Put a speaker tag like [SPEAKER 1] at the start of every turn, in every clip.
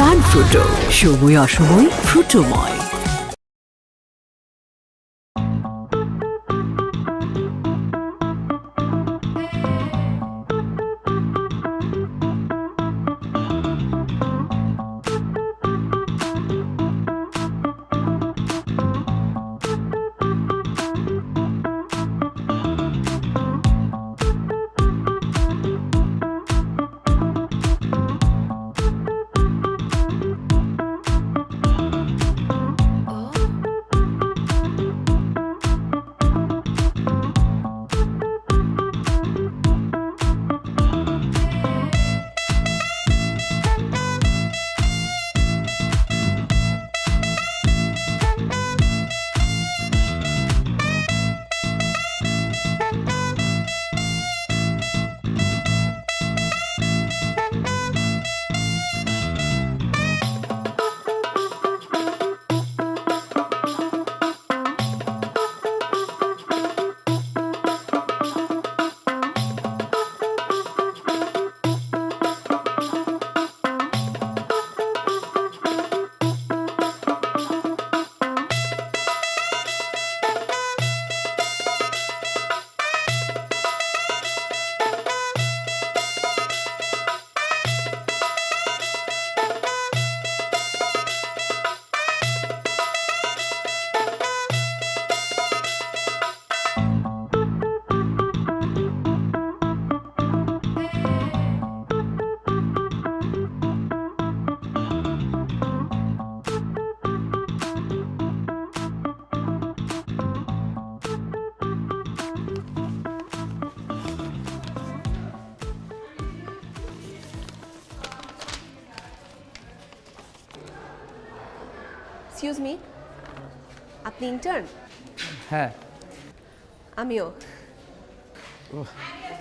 [SPEAKER 1] প্রাণ ফ্রুটো, সময় অসময় ফ্রুটোময়।
[SPEAKER 2] এক্সকিউজ মি, আপনি ইন্টার্ন?
[SPEAKER 3] হ্যাঁ।
[SPEAKER 2] আমিও।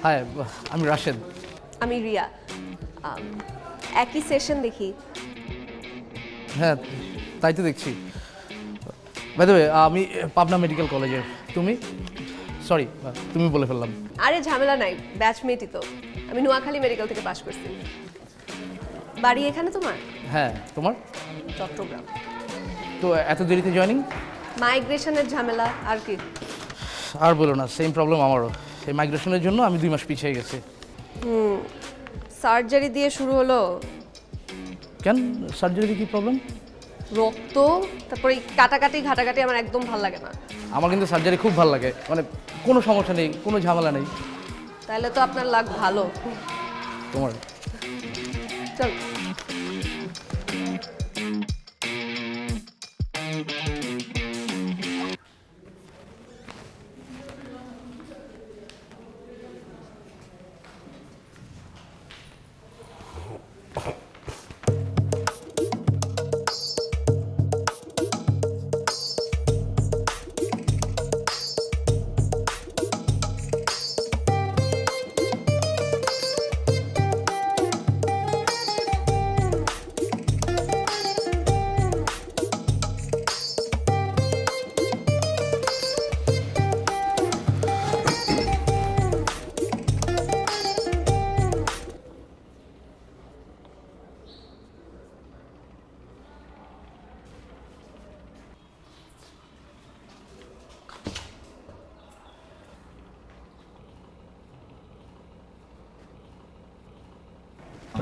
[SPEAKER 3] হাই, আমি রাশেদ।
[SPEAKER 2] আমি রিয়া। একই সেশন দেখি।
[SPEAKER 3] হ্যাঁ, তাই তো দেখছি। বাই দ্য ওয়ে, আমি পাবনা মেডিকেল কলেজের। তুমি? সরি, তুমি বলে ফেললাম।
[SPEAKER 2] আরে ঝামেলা নাই, ব্যাচমেটই তো। আমি নোয়াখালী মেডিকেল থেকে পাশ করছি। বাড়ি এখানে তোমার?
[SPEAKER 3] হ্যাঁ, তোমার?
[SPEAKER 2] চট্টগ্রাম।
[SPEAKER 3] তো এত দেরিতে জয়েনিং?
[SPEAKER 2] মাইগ্রেশনের ঝামেলা আর কি।
[SPEAKER 3] আর বলো না, সেম প্রবলেম আমারও। এই মাইগ্রেশনের জন্য আমি 2 মাস পিছিয়ে গেছি।
[SPEAKER 2] সার্জারি দিয়ে শুরু হলো।
[SPEAKER 3] কেন, সার্জারিতে কি প্রবলেম?
[SPEAKER 2] রক্ত, তারপরে কাটাকাটি ঘাটাকাটি আমার একদম ভালো লাগে না।
[SPEAKER 3] আমার কিন্তু সার্জারি খুব ভালো লাগে, মানে কোনো সমস্যা নেই, কোনো ঝামেলা নেই।
[SPEAKER 2] তাহলে তো আপনার লাগ ভালো।
[SPEAKER 3] তোমার?
[SPEAKER 2] চল।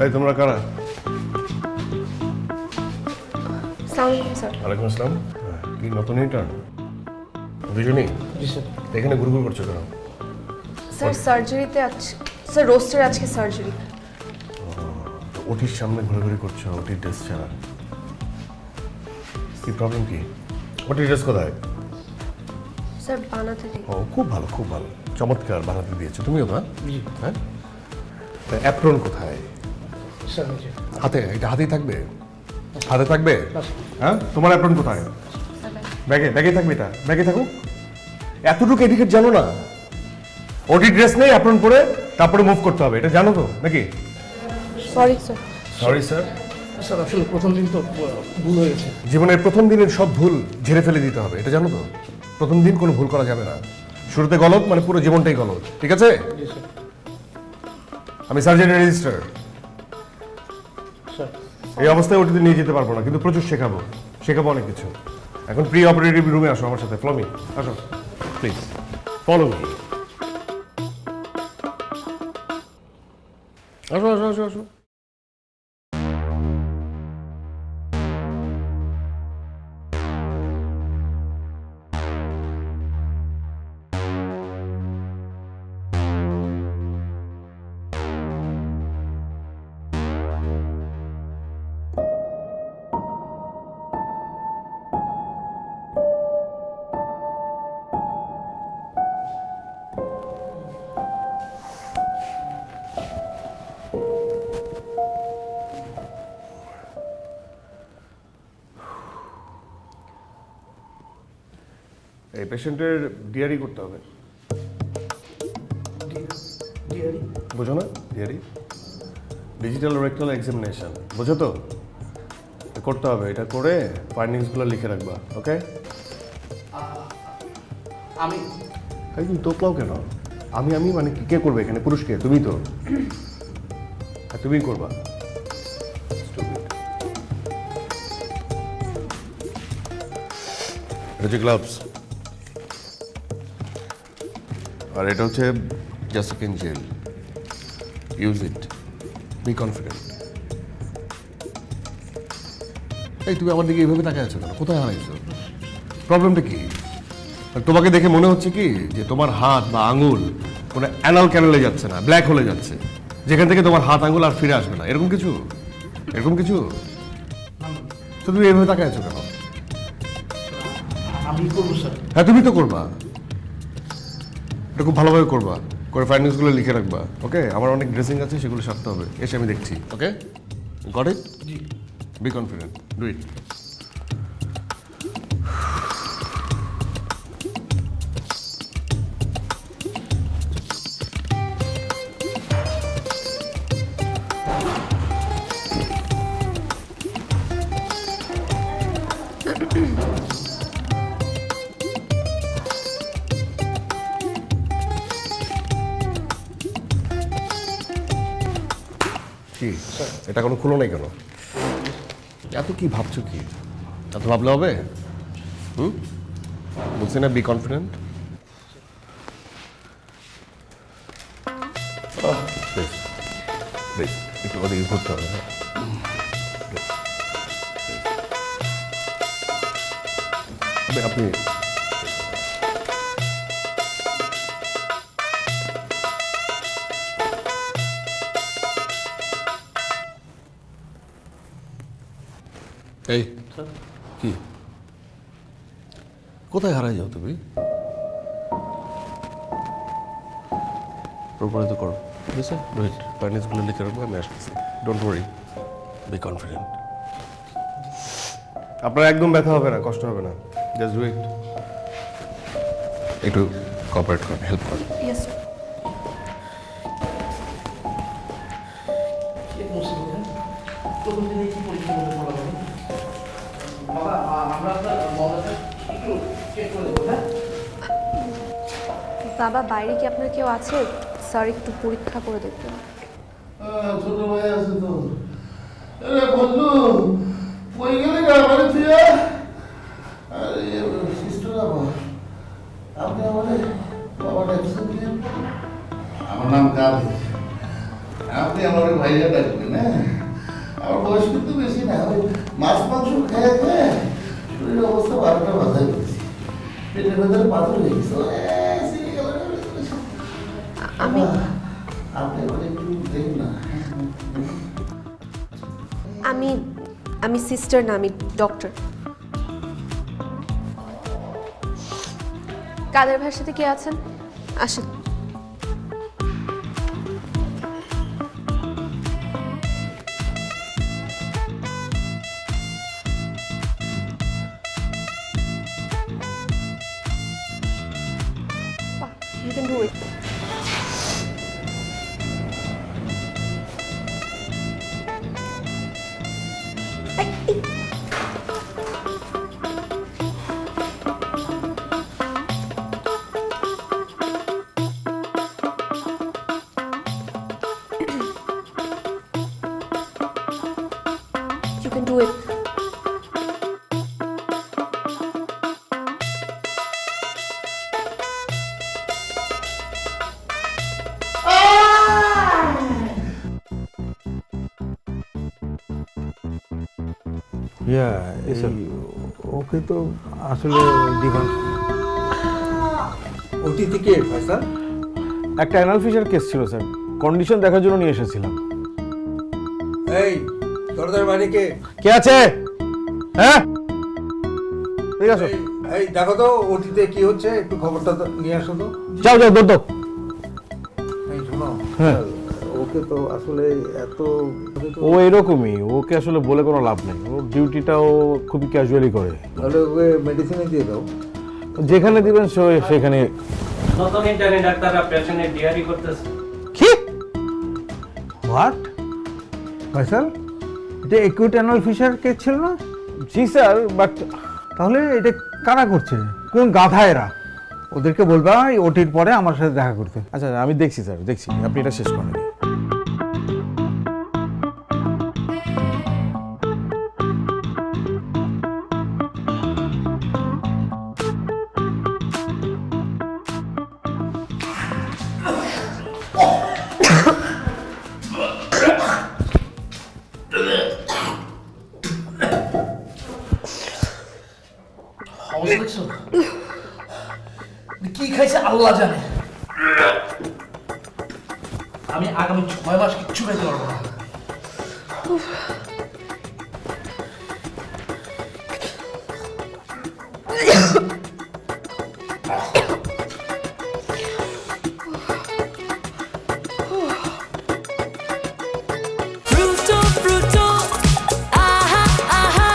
[SPEAKER 4] এই তোমরা কারা?
[SPEAKER 2] স্যার।
[SPEAKER 4] ওয়ালাইকুম আসসালাম। কি নতুন ইন্টার্ন? দুজনেই?
[SPEAKER 3] জি স্যার।
[SPEAKER 4] এখানে ঘুরঘুর করছো কেন?
[SPEAKER 2] স্যার সার্জারিতে আছে, স্যার রোস্টার আজকে সার্জারি।
[SPEAKER 4] ওটির সামনে ঘুরে করছো, ওটির ড্রেস ছাড়া। কি প্রবলেম কি? ওটির ড্রেস কোথায়?
[SPEAKER 2] স্যার বানাতে দিই।
[SPEAKER 4] ও খুব ভালো, খুব ভালো, চমৎকার বানাতে দিয়েছো। তুমিও না?
[SPEAKER 3] জি।
[SPEAKER 4] হ্যাঁ, অ্যাপ্রন কোথায়?
[SPEAKER 3] স্যার,
[SPEAKER 4] হাতে, এটা হাতেই থাকবে? হাতে থাকবে? হ্যাঁ, তোমার অ্যাপ্রন কোথায়? ব্যাগে, ব্যাগে থাকবে। এটা ব্যাগে থাকুক। এতটুকু এডিকেট জানো না? ওটি ড্রেস নেই, অ্যাপ্রন পরে তারপরে মুভ করতে হবে, এটা জানো তো নাকি?
[SPEAKER 2] Sorry sir.
[SPEAKER 4] Sorry sir.
[SPEAKER 3] Sir আসলে প্রথম দিন তো ভুল হয়ে গেছে।
[SPEAKER 4] জীবনের প্রথম দিনের সব ভুল ঝেড়ে ফেলে দিতে হবে, এটা জানো তো? প্রথম দিন কোনো ভুল করা যাবে না। শুরুতে গলত মানে পুরো জীবনটাই গলত, ঠিক আছে?
[SPEAKER 3] জি স্যার।
[SPEAKER 4] আমি সার্জেন্ট রেজিস্টার।
[SPEAKER 3] স্যার,
[SPEAKER 4] এই অবস্থায় ওটিতে নিয়ে যেতে পারবো না, কিন্তু প্রচুর শেখাবো অনেক কিছু। এখন প্রি অপারেটিভ রুমে আসো আমার সাথে, ফলো মি, আসো প্লিজ, ফলো মি। আসো আসো আসো আসো। এই পেশেন্টের ডিআরই করতে হবে। বোঝো না ডিআরই? ডিজিটাল রেকটাল এক্সামিনেশন, বোঝো তো? করতে হবে, এটা করে ফাইন্ডিংসগুলো লিখে রাখবা, ওকে?
[SPEAKER 3] আমি
[SPEAKER 4] তুমি তোতলাও কেন? আমি মানে কে করবে এখানে? পুরুষ কে? তুমি তো। হ্যাঁ, তুমিই করবা। এটা হচ্ছে গ্লাভস, আর এটা হচ্ছে জাস্টিন gel. Use it, be confident. এই তুমি আমার দিকে এইভাবে তাকায় আছো কেন? কোথায় হারাইছো? প্রবলেমটা কি? আর তোমাকে দেখে মনে হচ্ছে কি যে তোমার হাত বা আঙুল কোনো অ্যানাল ক্যানেলে যাচ্ছে না, ব্ল্যাক হলে যাচ্ছে, যেখান থেকে তোমার হাত আঙুল আর ফিরে আসবে না, এরকম কিছু? তো তুমি এইভাবে তাকায় আছো কেন?
[SPEAKER 3] আমি করবো স্যার।
[SPEAKER 4] হ্যাঁ, তুমি তো করবা, এটা খুব ভালোভাবে করবা, করে ফাইন্ডিংসগুলো লিখে রাখবা, ওকে? আমার অনেক ড্রেসিং আছে, সেগুলো সারতে হবে, এসে আমি দেখছি, ওকে? Got it?
[SPEAKER 3] জি।
[SPEAKER 4] Be confident, do it. কি এটা কোনো খুলো নাই কেন? এত কি ভাবছো? কি এত ভাবলে হবে? বলছি না বি কনফিডেন্ট। প্লিজ প্লিজ একটু ওদিকে ঘুরতে হবে। হ্যাঁ, আপনি এই কি কোথায় হারাই যাও তুমি? প্রপারে তো করো, ঠিক আছে? রোহিত ফাইন্যান্সগুলো লিখে রাখবো, আমি আসতেছি, ডোন্ট ওয়ারি, বি কনফিডেন্ট। আপনার একদম ব্যথা হবে না, কষ্ট হবে না, জাস্ট ডু ইট। একটু কোঅপারেট করেন, হেল্প করেন।
[SPEAKER 2] ইয়েস।
[SPEAKER 3] প্রথম দিনে কি পরীক্ষা করে বলা হবে? বাবা, আমরা আপনার মজাটা একটু চেক করে দেবো, হ্যাঁ?
[SPEAKER 2] বাবা, বাইরে কি আপনার কেউ আছে? স্যার একটু পরীক্ষা করে দেখবেন।
[SPEAKER 5] ছোট ভাই আছে তো। আরে বন্ধু, কই গেলে গা মানে তুই? আরে সিস্টার আমার, আপনি আমাদের বাবা ডাকছেন কি? আমার নাম কাদের। আপনি আমার ভাইয়া ডাকবেন, হ্যাঁ? আমার বয়স কিন্তু বেশি না, ওই মাছ মাংস খেয়ে খেয়ে শরীরের অবস্থা 12টা বাজায় গেছি, পেটের ভেতরে পাথর হয়ে গেছে।
[SPEAKER 2] আমি
[SPEAKER 5] আপনি আমার একটু দেখুন না।
[SPEAKER 2] আমি আমি সিস্টার না, আমি ডক্টর। কাদের ভাইয়ের সাথে কে আছেন? আসেন। You can do it. Can do it.
[SPEAKER 6] Okay তো আসলে ডিভান্স ওটিতে কে ফয়সাল?
[SPEAKER 4] একটা অ্যানাল ফিশার কেস ছিল স্যার, কন্ডিশন দেখার জন্য নিয়ে এসেছিলাম।
[SPEAKER 6] এই দরজার বাইরে কে?
[SPEAKER 4] কে আছে? হ্যাঁ ঠিক আছে,
[SPEAKER 6] এই দেখো তো ওটিতে কি হচ্ছে, একটু খবরটা নিয়ে আসো তো।
[SPEAKER 4] যাও যাও দৌড় দাও।
[SPEAKER 6] এই শোনো,
[SPEAKER 4] হ্যাঁ।
[SPEAKER 6] ওকে তো আসলে এত
[SPEAKER 4] ও এরকমই, ওকে আসলে বলে কোনো লাভ নেই, ওর ডিউটিটাও খুবই ক্যাজুয়ালি করে।
[SPEAKER 6] তাহলে ওকে মেডিসিনে দিয়ে দাও।
[SPEAKER 4] যেখানে দিবেন সেখানে।
[SPEAKER 7] নতুন ইন্টারনেট ডাক্তাররা পেশেন্টের ডিআরই করতেছে।
[SPEAKER 4] কি?
[SPEAKER 6] হোয়াট ফয়সাল, এটা একুইট অ্যানাল ফিশার কেস ছিল না?
[SPEAKER 4] জি স্যার, বাট
[SPEAKER 6] তাহলে এটা কারা করছে? কোন গাধা এরা? ওদেরকে বলবা ওটির পরে আমার সাথে দেখা করতে।
[SPEAKER 4] আচ্ছা আমি দেখছি স্যার, দেখছি, আপনি এটা শেষ করেন।
[SPEAKER 3] অবস্থা দেখছো? কি খাইছে আল্লাহ জানে। আমি আগামী 6 মাস কিচ্ছু খাইতে পারবো না।
[SPEAKER 1] Fruto, fruto, aha, aha.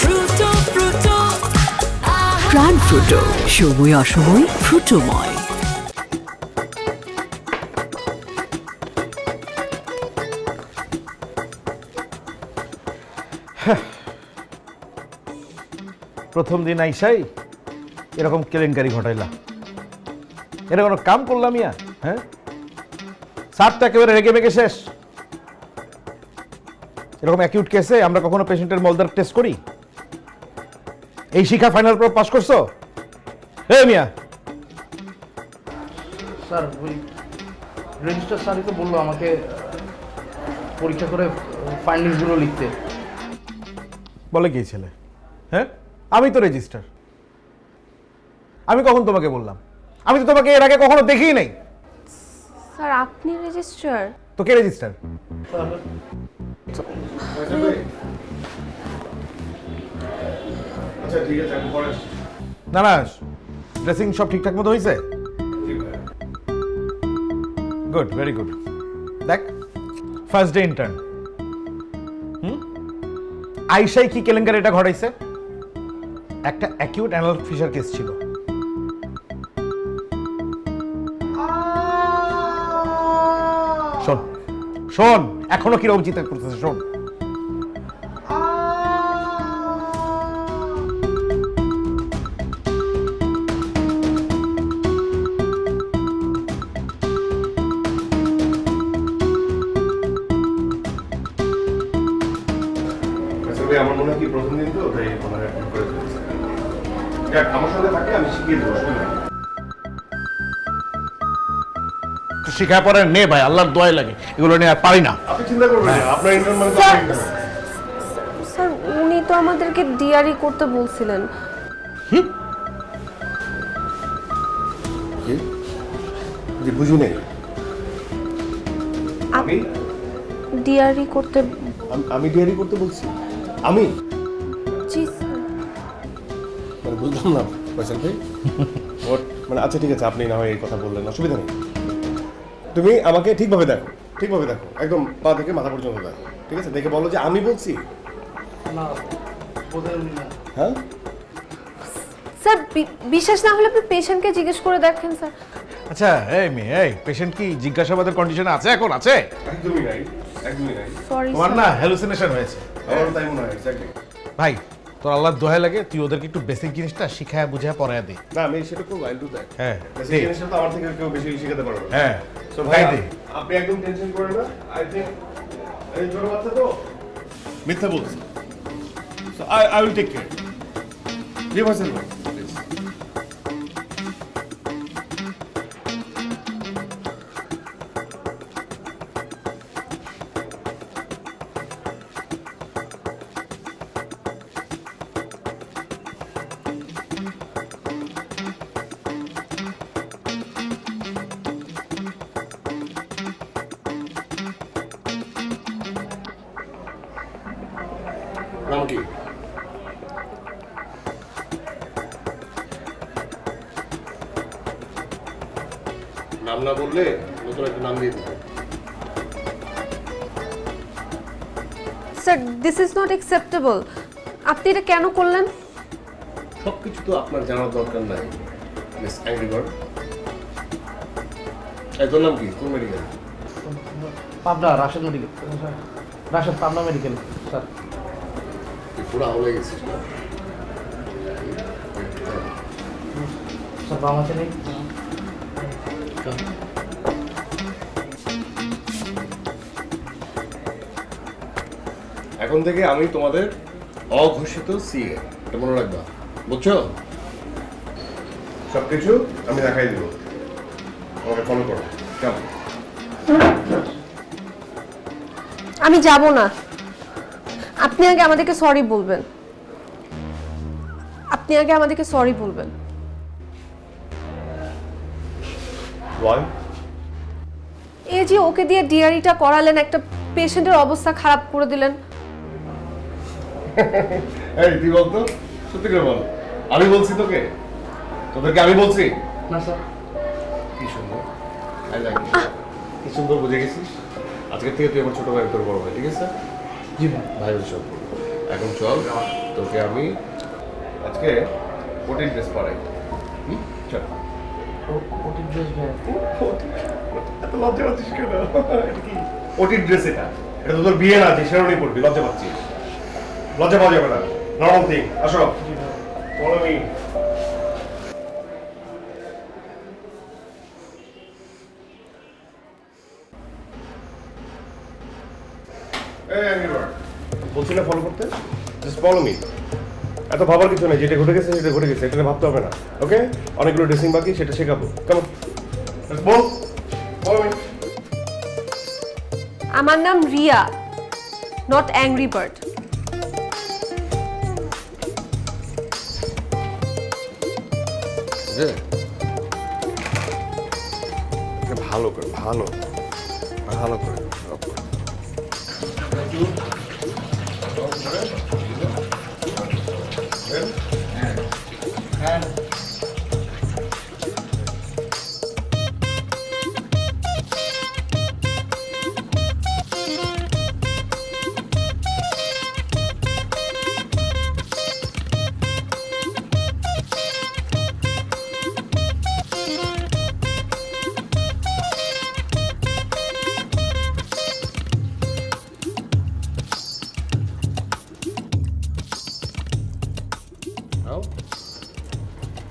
[SPEAKER 1] Fruto, fruto, aha. Pran Fruto, সময় অসময় ফ্রুটোময়।
[SPEAKER 4] প্রথম দিন আইসাই এরকম কেলেঙ্কারি ঘটাইলা, এটা কোনো কাম করলাম ইয়া? হ্যাঁ, সারটা একেবারে রেগে মেগে শেষ। এরকম অ্যাকিউট কেসে আমরা কখনো পেশেন্টের মলদার টেস্ট করি? এই শিক্ষা ফাইনাল পর পাস করছো? এই মিয়া,
[SPEAKER 3] স্যার ওই রেজিস্টার স্যারই তো বললো আমাকে পরীক্ষা করে ফাইন্ডিংসগুলো লিখতে।
[SPEAKER 4] বলে কি ছেলে? হ্যাঁ, আমি তো রেজিস্টার। আমি কখন তোমাকে বললাম? আমি তো তোমাকে এর আগে কখনো দেখিই নাই।
[SPEAKER 2] স্যার আপনি রেজিস্ট্রার?
[SPEAKER 4] তো কে রেজিস্টার?
[SPEAKER 5] আচ্ছা ঠিক আছে, আমি পরে
[SPEAKER 4] না না, ড্রেসিং সব ঠিকঠাক মতো হয়েছে? Good, very good. দেখ, ফার্স্ট ডে ইন্টার্ন, আইসাই কি কেলেঙ্কারি এটা ঘটাইছে? একটা অ্যাকিউট অ্যানাল ফিশার কেস ছিল। শোন শোন, এখনো কিরকম চিন্তা করতেছে, শোন।
[SPEAKER 5] আমার মনে হয় কি প্রথম দিন তো, তাই ওনারা অ্যাপ্রুভ করে দিয়েছে। যাক, আমার সাথে থাকে, আমি শিখিয়ে দেবো, অসুবিধা নেই।
[SPEAKER 4] শিখা পরে নে ভাই, আল্লাহর দোয়াই লাগে, এগুলো নিয়ে আর পারি না।
[SPEAKER 5] আপনি চিন্তা করবেন না, আপনার ইন্টার্ন মানে তো আপনার intern।
[SPEAKER 2] স্যার উনি তো আমাদেরকে ডিআরই করতে বলছিলেন।
[SPEAKER 5] কি? জি বুঝি নেই। আমি
[SPEAKER 2] ডিআরই করতে?
[SPEAKER 5] আমি ডিআরি করতে বলছি? আমি
[SPEAKER 2] জি স্যার।
[SPEAKER 5] মানে বুঝলাম না ফয়সাল ভাই। ওর মানে আচ্ছা ঠিক আছে, আপনি না হয় এই কথা বললেন, অসুবিধা নেই। তুমি আমাকে ঠিকভাবে দেখো, ঠিকভাবে দেখো, একদম পা থেকে মাথা পর্যন্ত দেখো, ঠিক আছে? দেখে বলো যে আমি বলছি।
[SPEAKER 3] না বোধহয় না।
[SPEAKER 5] হ্যাঁ
[SPEAKER 2] স্যার বিশ্বাস না হলে আপনি পেশেন্টকে জিজ্ঞেস করে দেখেন স্যার।
[SPEAKER 4] আচ্ছা এই মেয়ে, এই পেশেন্ট কি জিজ্ঞাসাবাদের কন্ডিশনে আছে এখন? আছে?
[SPEAKER 5] একদমই নাই, একদমই নাই।
[SPEAKER 2] সরি
[SPEAKER 4] তোমার না হ্যালুসিনেশন হয়েছে।
[SPEAKER 5] আমারও তাই মনে হয়, এক্স্যাক্টলি।
[SPEAKER 4] ভাই তোর আল্লাহর দোহাই লাগে, তুই ওদেরকে একটু বেসিক জিনিসটা শিখায় বুঝায় পড়ায় দে।
[SPEAKER 5] না আমি সেটা করবো, আই ডু দ্যাট।
[SPEAKER 4] হ্যাঁ
[SPEAKER 5] বেসিক জিনিসটা তো আমার থেকে কেউ বেশি শিখাতে পারবে না।
[SPEAKER 4] হ্যাঁ,
[SPEAKER 5] সো
[SPEAKER 4] ভাই
[SPEAKER 5] ভাই
[SPEAKER 4] দে।
[SPEAKER 5] আপনি একদম টেনশন করেন না। আই থিংক এই ছোট বাচ্চা তো মিথ্যা বলছি।
[SPEAKER 4] So I will take care. Rehearsal room, please. নাম কি? নাম না বললে নতুন একটা নাম দিয়ে দিতে।
[SPEAKER 2] Sir this is not acceptable. আপনি এটা কেন করলেন?
[SPEAKER 4] সবকিছু তো আপনার জানার দরকার নাই মিস অ্যাংরি বার্ড। এই তোর নাম কি? কোন medical?
[SPEAKER 3] Pabna Rashed medical, Rashed Pabna medical sir.
[SPEAKER 4] তুই পুরো হয়ে গেছিস না?
[SPEAKER 3] স্যার বাম আছে নেই?
[SPEAKER 4] এখন থেকে আমি তোমাদের অঘোষিত সিএ, এটা মনে রাখবা, বুঝছো? সবকিছু আমি দেখাই দিব, আমাকে ফলো করো। কেমন?
[SPEAKER 2] আমি যাব না। আপনি আগে আমাদেরকে সরি বলবেন। আপনি আগে আমাদেরকে সরি বলবেন।
[SPEAKER 4] ওয়াই?
[SPEAKER 2] এই যে ওকে দিয়ে ডিআরিটা করালেন, একটা পেশেন্টের অবস্থা খারাপ করে দিলেন।
[SPEAKER 4] এই তুই বলতো, সত্যি করে বল, আমি বলছি তোকে? তোদেরকে আমি বলছি?
[SPEAKER 3] না স্যার।
[SPEAKER 4] কি সুন্দর, আই লাইক ইট। কি সুন্দর বুঝে গেছিস। আজকে থেকে তুই আমার ছোট ভাই, তোর বড় ভাই, ঠিক আছে?
[SPEAKER 3] জি ভাই।
[SPEAKER 4] ভাই সব। এখন চল, তোকে আমি আজকে ওটির ড্রেস পরাই। চল।
[SPEAKER 3] ওটি ড্রেস ভাই।
[SPEAKER 4] এত লজ্জা পাচ্ছিস কেন? এটা কি ওটির ড্রেস? এটা এটা তো তোর বিয়ে না, যে শেরওয়ানি পরবি, লজ্জা পাচ্ছিস? লজ্জা পাওয়া যাবে না, নরমাল থিং। আসো, ফলো মি। বলছি না ফলো করতে, জাস্ট ফলো মি। এত ভাবার কিছু নেই, যেটা ঘটে গেছে সেটা ঘটে গেছে, এটা নিয়ে ভাবতে হবে না। ওকে, অনেকগুলো ড্রেসিং বাকি, সেটা শেখাবো। কেমন? বল, ফলো মি।
[SPEAKER 2] আমার নাম রিয়া, নট অ্যাংরি বার্ড।
[SPEAKER 4] ভালো করে, ভালো ভালো করে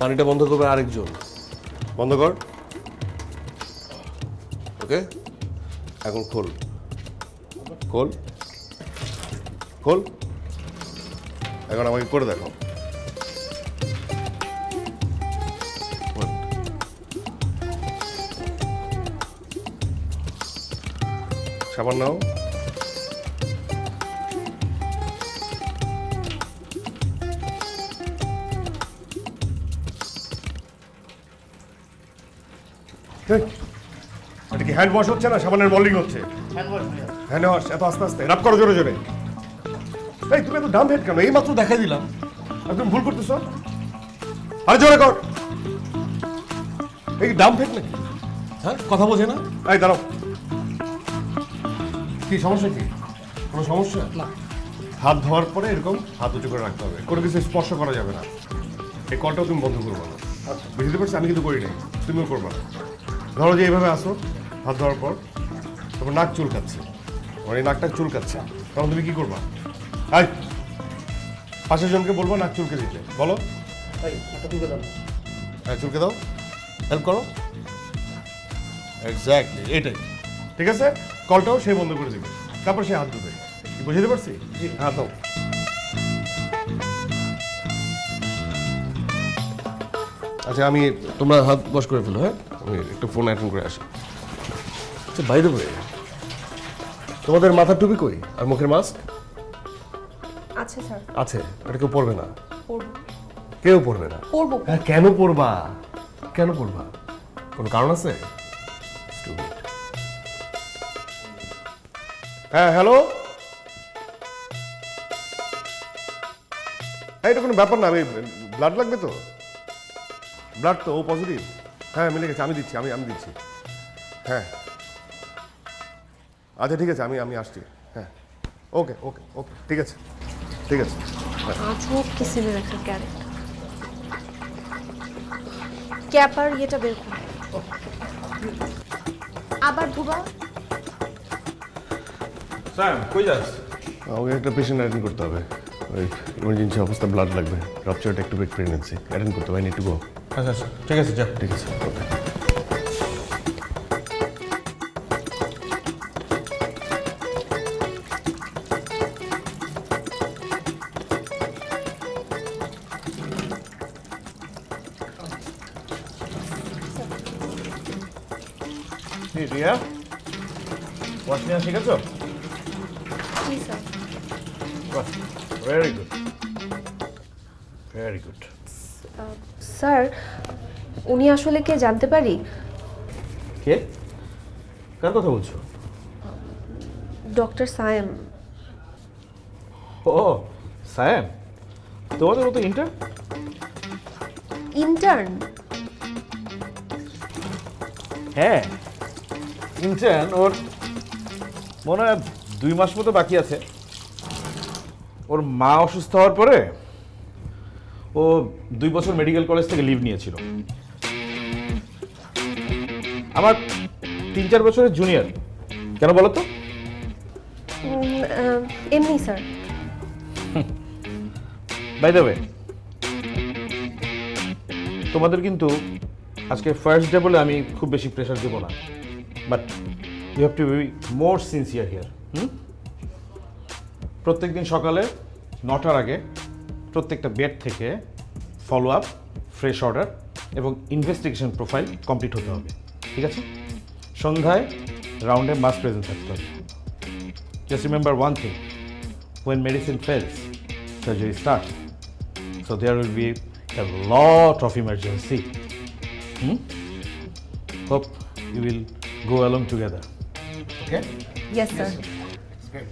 [SPEAKER 4] পানিটা বন্ধ করবে আরেকজন। বন্ধ কর। ওকে, এখন খোল খোল খোল। এখন আমাকে করে দেখো। সাবান নাও। এটা কি হ্যান্ড ওয়াশ হচ্ছে না সাবানের বোলিং হচ্ছে? Hand wash. এত আস্তে আস্তে রাব করো, জোরে জোরে। এই তুমি এত ডাম হেড কেন? এই মাত্র দেখাই দিলাম, আর তুমি ভুল করতেছ। আরে জোরে কর। এই ডাম হেড নাকি? হ্যাঁ, কথা বোঝে না। এই দাঁড়াও, কি সমস্যা? কি কোনো সমস্যা?
[SPEAKER 3] না।
[SPEAKER 4] হাত ধোয়ার পরে এরকম হাত উঁচু করে রাখতে হবে, কোনো কিছু স্পর্শ করা যাবে না। এই কলটাও তুমি বন্ধ করবো না, বুঝতে পারছি? আমি কিন্তু করি নাই, তুমিও করবা না। ধরো যে এইভাবে আসো, হাত ধোয়ার পর তোমার নাক চুলকাচ্ছে, মানে এই নাকটা চুলকাচ্ছে, তখন তুমি কি করবা? আই পাশের জনকে বলবো নাক চুলকে দিতে, বলো।
[SPEAKER 3] ভাই একটা তুলে দাও।
[SPEAKER 4] হ্যাঁ, চুলকে দাও, হেল্প করো। এক্স্যাক্টলি এটাই, ঠিক আছে? কলটাও সে বন্ধ করে দিবে, তারপর সে হাত ধুবে। বুঝতে পারছি? হাত দাও। আচ্ছা আমি তোমরা হাত ওয়াশ করে ফেলো, হ্যাঁ আমি একটু ফোন অ্যাটেন্ড করে আসি। আচ্ছা বাই দ্য ওয়ে, তোমাদের মাথার টুপি কই আর মুখের মাস্ক?
[SPEAKER 2] আচ্ছা স্যার,
[SPEAKER 4] আছে, এটা কেউ পরবে না,
[SPEAKER 2] পড়বো
[SPEAKER 4] কেউ পরবে না।
[SPEAKER 2] পড়বো।
[SPEAKER 4] হ্যাঁ কেন পরবা, কেন পরবা, কোনো কারণ আছে? Stupid. হ্যাঁ হ্যালো, হ্যাঁ এটা কোনো ব্যাপার না, আমি ব্লাড লাগবে তো, ব্লাড তো ও পজিটিভ, হ্যাঁ মিলে গেছে, আমি দিচ্ছি, আমি দিচ্ছি, হ্যাঁ আচ্ছা ঠিক আছে, আমি আসছি, হ্যাঁ ওকে ওকে ওকে ঠিক আছে ঠিক আছে।
[SPEAKER 2] আজব কিসিমের একটা ক্যারেক্টার। ক্যাপার ইয়েটা বের করো। আবার ধুবা।
[SPEAKER 8] স্যার কই যাস?
[SPEAKER 4] আমাকে একটা পেশেন্ট অ্যাটেন্ড করতে হবে, ওই ইমার্জেন্সি অবস্থা ব্লাড লাগবে, রাপচার একটু প্রেগনেন্সি অ্যাটেন্ড করতে হবে, আই নিড টু গো।
[SPEAKER 8] আচ্ছা আচ্ছা ঠিক আছে যা।
[SPEAKER 4] ঠিক আছে ওকে।
[SPEAKER 8] রিয়া ওয়াশ নেওয়া শিখেছো?
[SPEAKER 2] জি sir.
[SPEAKER 8] Very good very good.
[SPEAKER 2] Sir, উনি আসলে কে জানতে পারি?
[SPEAKER 8] কে, কার কথা বলছো?
[SPEAKER 2] ডক্টর সায়েম।
[SPEAKER 8] ও সায়েম, তোমাদের মতো ইন্টার্ন?
[SPEAKER 2] ইন্টার্ন?
[SPEAKER 8] হ্যাঁ ইন্টার্ন, ওর মনে হয় 2 মাস মতো বাকি আছে। ওর মা অসুস্থ হওয়ার পরে ও 2 বছর মেডিকেল কলেজ থেকে লিভ নিয়েছিল। আমার 3-4 বছরের জুনিয়র। কেন বলো তো?
[SPEAKER 2] এমনি স্যার।
[SPEAKER 8] বাই দ্য ওয়ে, তোমাদের কিন্তু আজকে ফার্স্ট ডে বলে আমি খুব বেশি প্রেশার দেবো না, but you have to be more sincere here. প্রত্যেক দিন সকালে 9টার আগে প্রত্যেকটা বেড থেকে ফলো আপ, ফ্রেশ অর্ডার এবং ইনভেস্টিগেশন প্রোফাইল কমপ্লিট হতে হবে, ঠিক আছে? সন্ধ্যায় রাউন্ডে মাস প্রেজেন্ট থাকতে হবে। Just remember one thing, when medicine fails, surgery starts. So there will be a lot of emergency. Hope you will go along together. Okay?
[SPEAKER 2] Yes sir.
[SPEAKER 8] Great.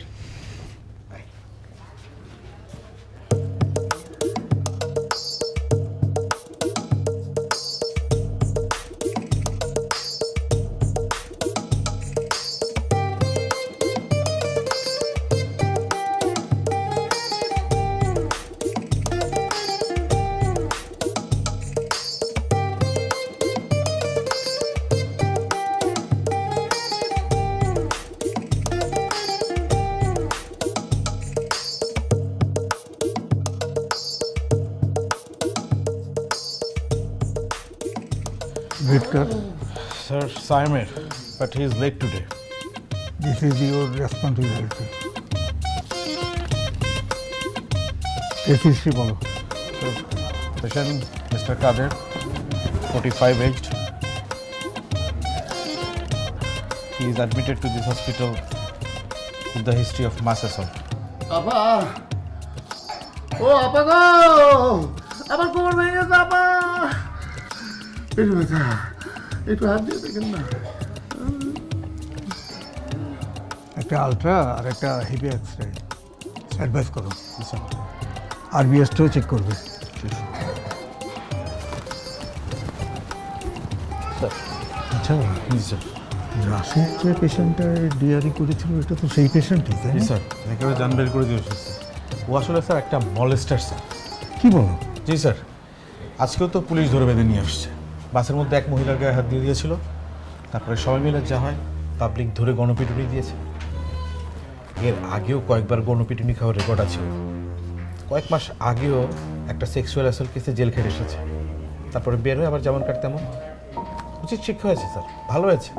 [SPEAKER 6] Great cut.
[SPEAKER 8] Sir Simon, but he is late today.
[SPEAKER 6] This is your responsibility. Case history বলো।
[SPEAKER 8] Patient Mr. Kader, 45 aged. He is admitted to this hospital with the history of mass assault.
[SPEAKER 5] আপা, ও আপা গো, আমার কোমর ভেঙে গেছে আপা। একটু ব্যথা, একটু হাত দিয়ে দেখেন না।
[SPEAKER 6] একটা আলট্রা আর একটা হেভি এক্সরে অ্যাডভাইস করো। আরবিএসটাও চেক করবে। আচ্ছা রাশেদ যে পেশেন্টটা ডিআরই করেছিল এটা তো সেই পেশেন্টই, তাই
[SPEAKER 8] জি
[SPEAKER 6] না?
[SPEAKER 8] স্যার, একেবারে জান বের করে দিয়ে এসেছে। ও আসলে স্যার একটা মলেস্টার স্যার।
[SPEAKER 6] কি বলো?
[SPEAKER 8] জি স্যার, আজকেও তো পুলিশ ধরে বেঁধে নিয়ে আসছে। বাসের মধ্যে এক মহিলার গায়ে হাত দিয়ে দিয়েছিল, তারপরে সবাই মিলে যা হয় পাবলিক ধরে গণপিটুনি দিয়েছে। এর আগেও কয়েকবার গণপিটুনি খাওয়ার রেকর্ড আছে। কয়েক মাস আগেও একটা সেক্সুয়াল অ্যাসল্ট কেসে জেল খেটে এসেছে, তারপরে বের হয়ে আবার যেমন কাট তেমন। উচিত শিক্ষা হয়েছে স্যার, ভালো হয়েছে।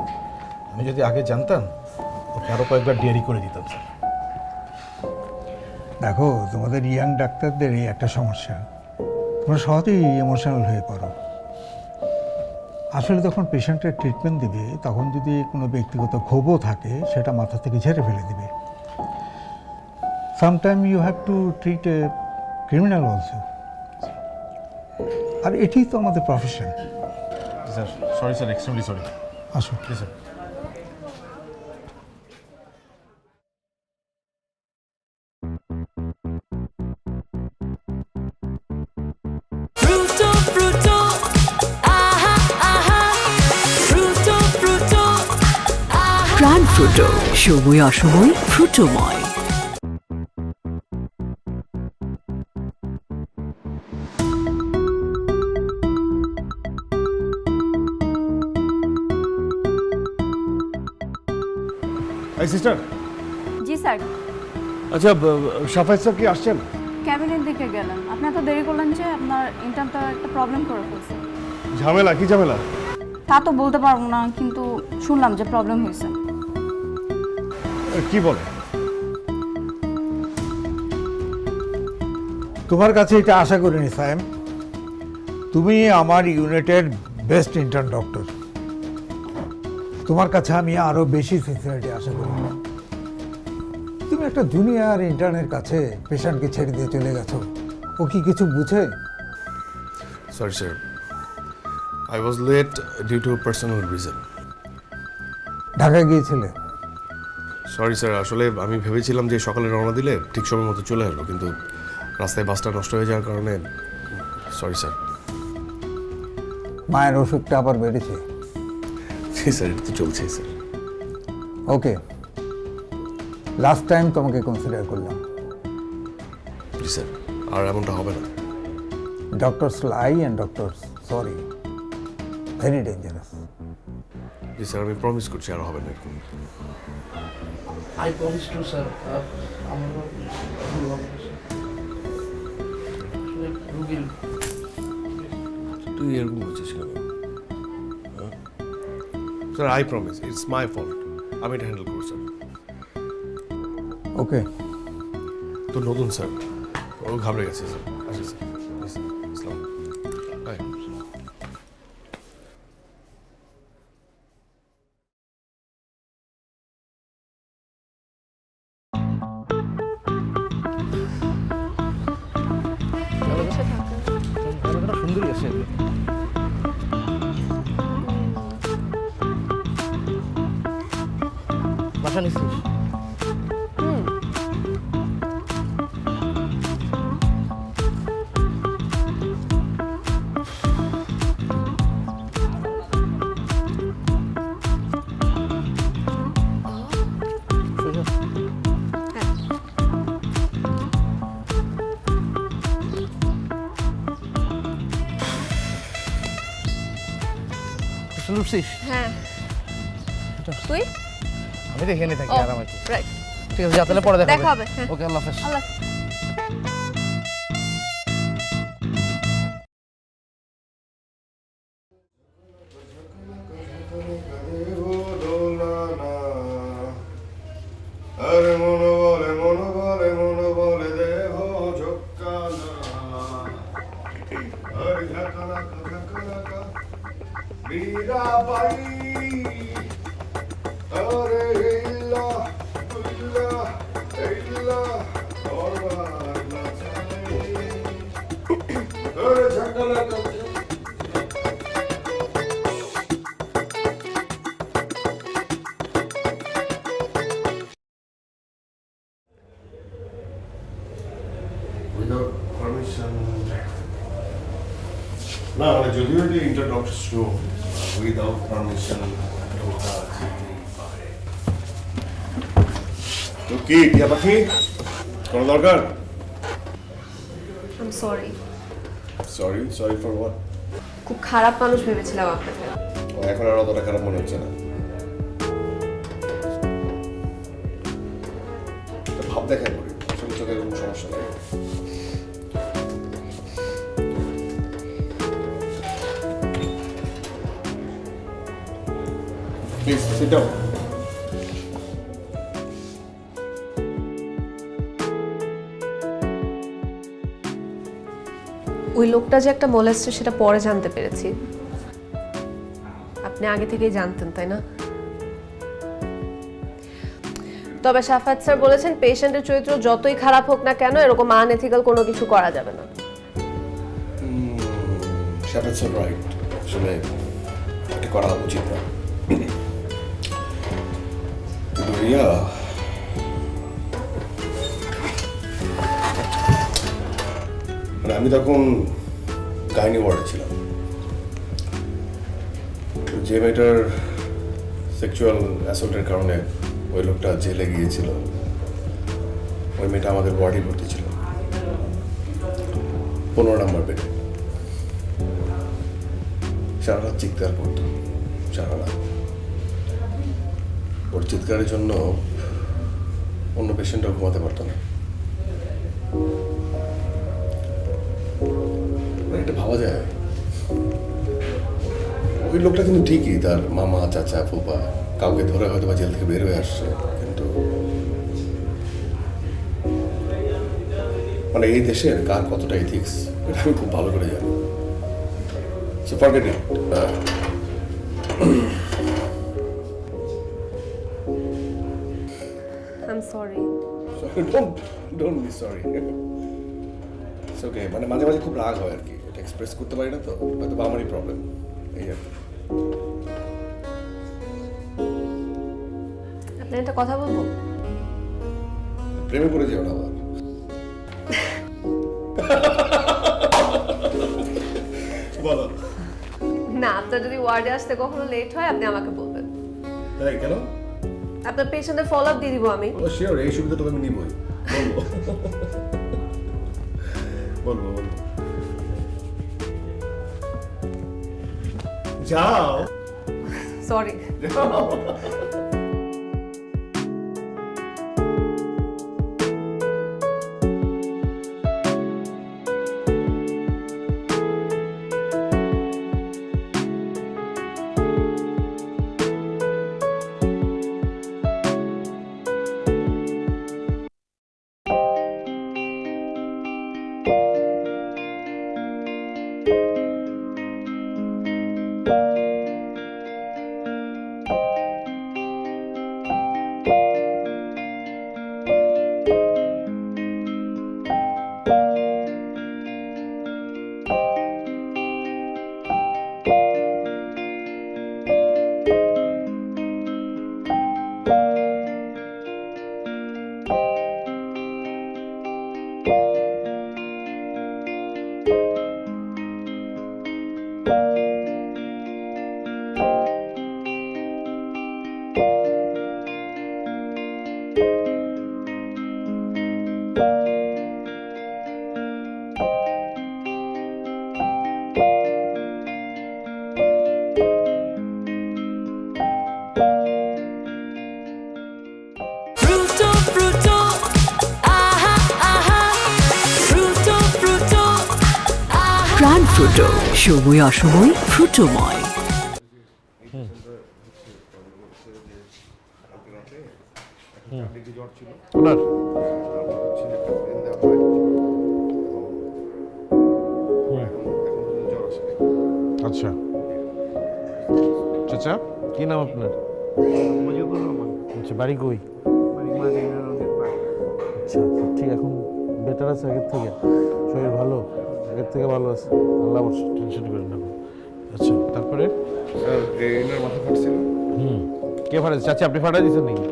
[SPEAKER 8] আমি যদি আগে জানতাম ওকে আরও কয়েকবার ডিয়ারি করে দিতাম স্যার।
[SPEAKER 6] দেখো তোমাদের ইয়াং ডাক্তারদের এই একটা সমস্যা, তোমরা সহজেই ইমোশনাল হয়ে পড়ো। আসলে যখন পেশেন্টের ট্রিটমেন্ট দিবে তখন যদি কোনো ব্যক্তিগত ক্ষোভও থাকে সেটা মাথা থেকে ঝেড়ে ফেলে দিবে। Sometime you have to treat a criminal also, আর এটাই তো আমাদের profession.
[SPEAKER 8] Sir sorry sir, extremely sorry.
[SPEAKER 6] আসো।
[SPEAKER 8] জি sir.
[SPEAKER 1] Fruto, fruto, aha, aha. Fruto, fruto, aha. Pran Fruto, সময় অসময় ফ্রুটোময়।
[SPEAKER 4] এই সিস্টার,
[SPEAKER 9] জি স্যার,
[SPEAKER 4] আচ্ছা সাফাই স্যার কি আসছেন?
[SPEAKER 9] ক্যাবিনের দিকে গেলেন। আপনি এত দেরি করলেন যে আপনার ইন্টার্ন তো একটা প্রবলেম করে ফেলছে।
[SPEAKER 4] ঝামেলা? কি ঝামেলা?
[SPEAKER 9] তা তো বলতে পারবো না, কিন্তু শুনলাম যে প্রবলেম হয়েছে।
[SPEAKER 4] কি বলে?
[SPEAKER 6] তোমার কাছে এটা আশা করিনি সায়েম। তুমি আমার ইউনিটের বেস্ট ইন্টার্ন ডক্টর, তোমার কাছে আমি আরো বেশি সিনসিয়ারিটি আশা করি। তুমি একটা জুনিয়র ইন্টার্নের কাছে পেশেন্টকে ছেড়ে দিয়ে চলে গেছো, ও কি কিছু বুঝে?
[SPEAKER 4] Sorry sir, I was late due to personal reason.
[SPEAKER 6] Dhaka গিয়েছিলে?
[SPEAKER 4] সরি স্যার, আসলে আমি ভেবেছিলাম যে সকালে রওনা দিলে ঠিক সময় মতো চলে আসবো, কিন্তু রাস্তায় বাসটা নষ্ট হয়ে যাওয়ার কারণে সরি স্যার।
[SPEAKER 6] মায়ের ওষুধটা আবার বেড়েছে?
[SPEAKER 4] জি স্যার, এটা তো চলছেই স্যার।
[SPEAKER 6] ওকে, লাস্ট টাইম তোমাকে কনসিডার করলাম।
[SPEAKER 4] জি স্যার, আর এমনটা হবে না।
[SPEAKER 6] Doctors lie and doctors sorry, very dangerous.
[SPEAKER 4] জি স্যার, আমি প্রমিস করছি আর হবে না এরকম।
[SPEAKER 3] I promise too sir. আমরা রুগীর
[SPEAKER 4] তুই এরকম বলছিস কেন? Sir I promise, it's my fault, আমি এটা হ্যান্ডেল করব স্যার।
[SPEAKER 6] ওকে,
[SPEAKER 4] তো নতুন স্যার, ও ঘাবড়ে গেছে স্যার। আসি স্যার, আসসালাম। বাই।
[SPEAKER 3] সুন্দরী আছে। বাসা নিচ্ছিস? লুটছিস?
[SPEAKER 2] হ্যাঁ, তুই?
[SPEAKER 3] আমি তো এখানে থাকি
[SPEAKER 2] ও,
[SPEAKER 3] আরামে।
[SPEAKER 2] রাইট।
[SPEAKER 3] ঠিক আছে, যা তাহলে পরে দেখা
[SPEAKER 2] দেখা হবে, হ্যাঁ।
[SPEAKER 3] ওকে, আল্লাহ হাফেজ।
[SPEAKER 2] আল্লাহ।
[SPEAKER 4] আরে মন বলে মন বলে মন বলে দেহ ঝক্কানা, আরে ঝাকানা ঝাকানা মীরাবাই, আরে ইল্লা ইল্লা ইল্লা দরবার নাচাই, আরে ঝাকানা without permission. না মানে যদিও এটা ইন্টারডক্টরস রুম, উইদাউট পারমিশন ঢোকা যেতেই পারে। তো কি টিয়া পাখি কোনো দরকার?
[SPEAKER 2] I am sorry.
[SPEAKER 4] Sorry? Sorry for what?
[SPEAKER 2] খুব খারাপ মানুষ ভেবেছিলাম আপনাকে।
[SPEAKER 4] ও এখন আর অতটা খারাপ মনে হচ্ছে না। তো ভাব দেখাই করি, আসলে চোখের কোনো সমস্যা নেই। Please sit down.
[SPEAKER 2] ওই লোকটা যে একটা মোলেস্টার সেটা পরে জানতে পেরেছি। আপনি আগে থেকেই জানতেন তাই না? তবে শাফাত স্যার বলেছেন পেশেন্টের চরিত্র যতই খারাপ হোক না কেন এরকম আনএথিক্যাল কোনো কিছু করা যাবে না।
[SPEAKER 4] শাফাত স্যার রাইট, আসলে এটা করা উচিত না। কিন্তু রিয়া, মানে আমি তখন গাইনি ওয়ার্ডে ছিলাম। যে মেয়েটার সেক্সুয়াল অ্যাসল্টের কারণে ওই লোকটা জেলে গিয়েছিল, ওই মেয়েটা আমাদের ওয়ার্ডে ভর্তি ছিল 15 নম্বর বেডে। সারা রাত চিৎকার করতো, সারা রাত। ওর চিৎকারের জন্য অন্য পেশেন্টরাও ঘুমাতে পারতো না। এটা ভাবা যায়, ওই লোকটা কিন্তু ঠিকই তার মামা, চাচা, ফুপা কাউকে ধরে হয়তো বা জেল থেকে বের হয়ে আসছে, কিন্তু মানে এই দেশের কার কতটা এথিক্স এটা আমি খুব ভালো করে জানি। So forget it.
[SPEAKER 2] I'm sorry.
[SPEAKER 4] Don't be sorry. It's okay. মানে মাঝে মাঝে খুব রাগ হয় আর কি, এটা এক্সপ্রেস করতে পারি না তো, হয়তো বা আমারই প্রবলেম এই আর কি।
[SPEAKER 2] আপনি একটা কথা বলবো?
[SPEAKER 4] প্রেমে পড়ে যেও না আবার। বলো
[SPEAKER 2] না, আপনার যদি ওয়ার্ডে আসতে কখনো লেট হয় আপনি আমাকে বলবেন।
[SPEAKER 4] তাই কেন?
[SPEAKER 2] আপনার পেশেন্টের ফলো আপ দিয়ে দিব আমি।
[SPEAKER 4] ও শিওর, এই সুবিধাটা আমি নিবই। বলবো বলবো বলবো। যাও।
[SPEAKER 2] সরি।
[SPEAKER 1] প্রাণ ফ্রুটো, সময় অসময় ফ্রুটোময়।
[SPEAKER 8] আচ্ছা চাচা, কি নাম আপনার? আচ্ছা, বাড়ি কই? আচ্ছা, ঠিক এখন বেটার আছে আগের থেকে? শরীর ভালো? আগের থেকে ভালো আছে, আল্লাহ বর্ষ, টেনশন করেন না। আচ্ছা, তারপরে?
[SPEAKER 4] এনার মাথা ফাটছিল।
[SPEAKER 8] কে ফাটাইছে? চাচা আপনি ফাটাই দিচ্ছেন নাকি?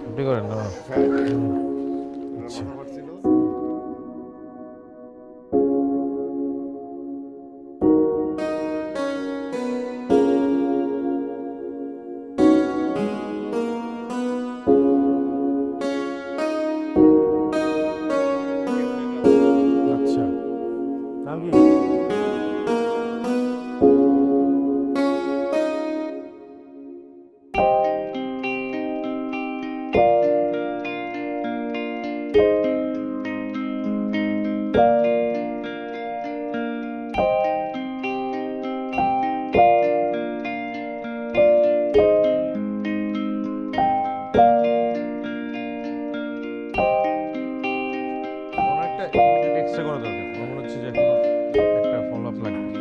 [SPEAKER 8] আপনি করেন না। আচ্ছা, আচ্ছা, নাম কি? এক্সট্রা করা দরকার। আমার মনে হচ্ছে যে এখনো একটা ফলো আপ লাগবে।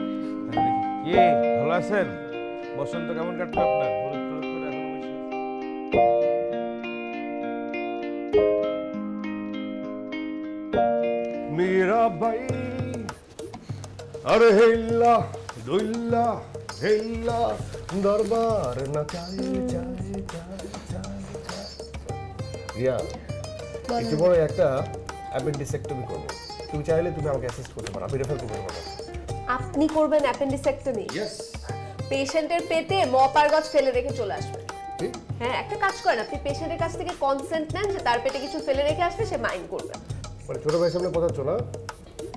[SPEAKER 8] কে ভালো আছেন?
[SPEAKER 4] বসন্ত কেমন কাটলো আপনার? হলুদ টলুদ করে এখনো বসে আছেন। मीराबाई अरे हेल्ला दुल्ला हेल्ला दरबार न चाहे चाहे चाहे चाहे রিয়া একটু বড় একটা অ্যাপেন্ডিসেক্টমি করবো, তুমি চাইলে তুমি আমাকে অ্যাসিস্ট করতে পারো, আমি রেফার করবো তোমাকে।
[SPEAKER 2] আপনি করবেন অ্যাপেন্ডিসেক্টমি?
[SPEAKER 4] ইয়েস।
[SPEAKER 2] পেশেন্টের পেটে মপার গাছ ফেলে রেখে চলে আসবেন।
[SPEAKER 4] ঠিক?
[SPEAKER 2] হ্যাঁ, একটা কাজ করেন, আপনি পেশেন্টের কাছ থেকে কনসেন্ট নেন যে তার পেটে কিছু ফেলে রেখে আসবে, সে মাইন্ড করবে।
[SPEAKER 4] মানে ছোট ভাইয়ের সামনে পচাচ্ছ না?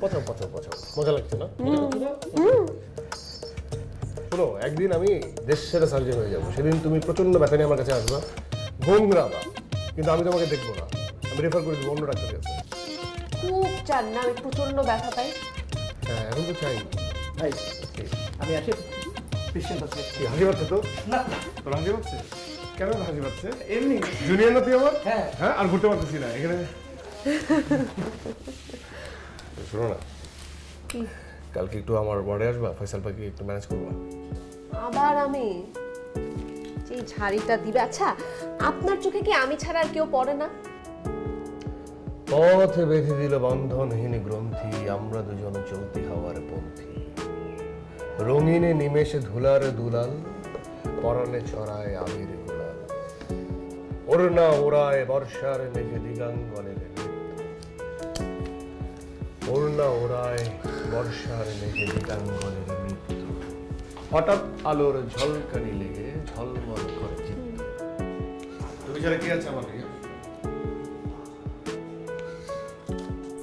[SPEAKER 4] পচাও পচাও পচাও, মজা লাগছে না? শোনো, একদিন আমি দেশ সেরা সার্জন হয়ে যাবো, সেদিন তুমি প্রচন্ড ব্যথা নিয়ে আমার কাছে আসবা, ঘুমরাবা, কিন্তু আমি তোমাকে দেখবো না, আমি রেফার করে দেবো অন্য ডাক্তারের কাছে।
[SPEAKER 2] খুব চান না আমি প্রচন্ড ব্যথা পাই?
[SPEAKER 4] হ্যাঁ, এখন তো চাই।
[SPEAKER 3] ভাই আমি আসি, পেশেন্ট আছে।
[SPEAKER 4] কি হাসি পাচ্ছে তো?
[SPEAKER 3] না
[SPEAKER 4] তোর হাসি পাচ্ছে? কেন হাসি পাচ্ছে?
[SPEAKER 3] এমনি।
[SPEAKER 4] জুনিয়র না তুই আমার?
[SPEAKER 3] হ্যাঁ।
[SPEAKER 4] হ্যাঁ, আর ঘুরতে পারতেছি না এখানে। শোনো না, কালকে একটু আমার ওয়ার্ডে আসবা, ফয়সাল পাখি একটু ম্যানেজ করবা।
[SPEAKER 2] আবার আমি যে ঝাড়িটা দিবে? আচ্ছা, আপনার চোখে কি আমি ছাড়া আর কেউ পড়ে না?
[SPEAKER 4] পথে বেঁধে দিল বন্ধনহীন গ্রন্থি, আমরা দুজন চলতি হওয়ার পন্থী। রঙিনে নিমেষে ধুলার দুলাল, পরনে ছড়ায় আবির গুলাল। ওড়না ওড়ায় বর্ষার মেঘে দিগাঙ্গনের নৃত্য। ওড়না ওড়ায় বর্ষার মেঘে দিগাঙ্গনের নৃত্য। হঠাৎ আলোর ঝলকানি লেগে ঝলমল করে চিত্ত। তুমি যারা কি আছে আমার দিকে?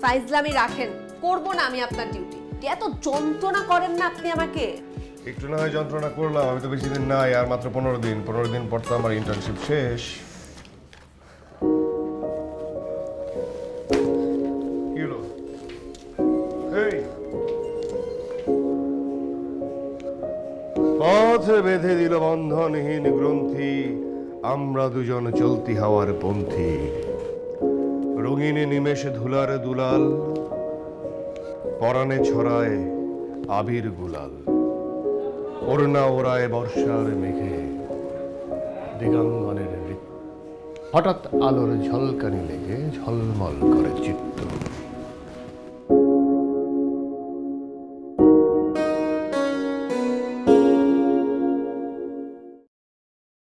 [SPEAKER 2] ফাইজলামি রাখেন, করব না আমি আপনার ডিউটি। এত যন্ত্রণা করেন না আপনি আমাকে।
[SPEAKER 4] একটু না হয় যন্ত্রণা করলাম, আমি তো বেশি দিন নাই, আর মাত্র 15 দিন। 15 দিন পর তো আমার ইন্টার্নশিপ শেষ। কি হলো? এই পথে বেঁধে দিল বন্ধনহীন গ্রন্থি, আমরা দুজন চলতি হওয়ার পন্থী। রঙিনে নিমেষে ধুলার দুলাল, পরাণে ছড়ায় আবির গুলাল। ওড়না ওড়ায় বর্ষার মেঘে দিগাঙ্গনের নৃত্য। হঠাৎ আলোর ঝলকানি লেগে ঝলমল করে চিত্ত।